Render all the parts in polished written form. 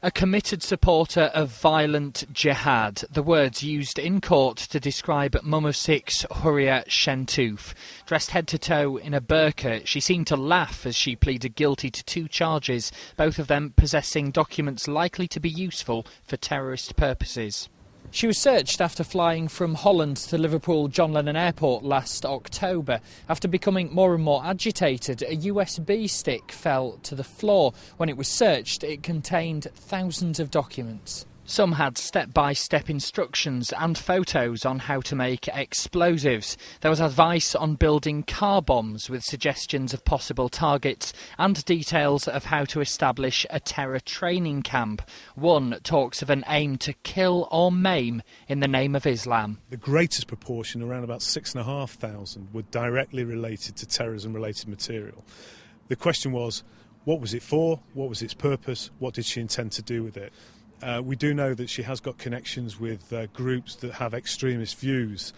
A committed supporter of violent jihad, the words used in court to describe Mum of Six Huria Shentouf. Dressed head to toe in a burkha, she seemed to laugh as she pleaded guilty to 2 charges, both of them possessing documents likely to be useful for terrorist purposes. She was searched after flying from Holland to Liverpool John Lennon Airport last October. After becoming more and more agitated, a USB stick fell to the floor. When it was searched, it contained thousands of documents. Some had step-by-step instructions and photos on how to make explosives. There was advice on building car bombs with suggestions of possible targets and details of how to establish a terror training camp. One talks of an aim to kill or maim in the name of Islam. The greatest proportion, around about 6,500, were directly related to terrorism-related material. The question was, what was it for? What was its purpose? What did she intend to do with it? We do know that she has got connections with groups that have extremist views.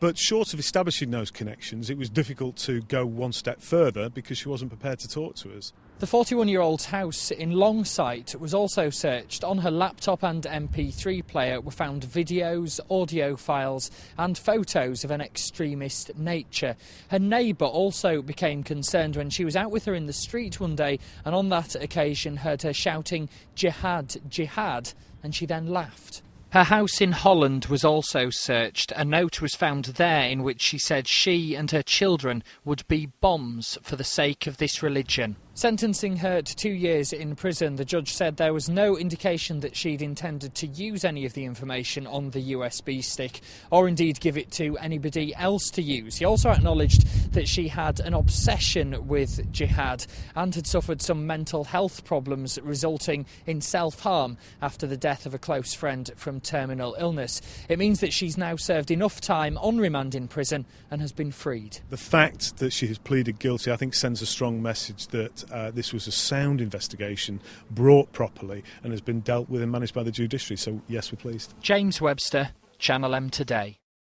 But short of establishing those connections, it was difficult to go one step further because she wasn't prepared to talk to us. The 41-year-old's house in Longsight was also searched. On her laptop and MP3 player were found videos, audio files and photos of an extremist nature. Her neighbour also became concerned when she was out with her in the street one day and on that occasion heard her shouting "Jihad, jihad," and she then laughed. Her house in Holland was also searched. A note was found there in which she said she and her children would be bombs for the sake of this religion. Sentencing her to 2 years in prison, the judge said there was no indication that she'd intended to use any of the information on the USB stick or indeed give it to anybody else to use. He also acknowledged that she had an obsession with jihad and had suffered some mental health problems resulting in self-harm after the death of a close friend from terminal illness. It means that she's now served enough time on remand in prison and has been freed. The fact that she has pleaded guilty, I think, sends a strong message that this was a sound investigation, brought properly, and has been dealt with and managed by the judiciary. So, yes, we're pleased. James Webster, Channel M Today.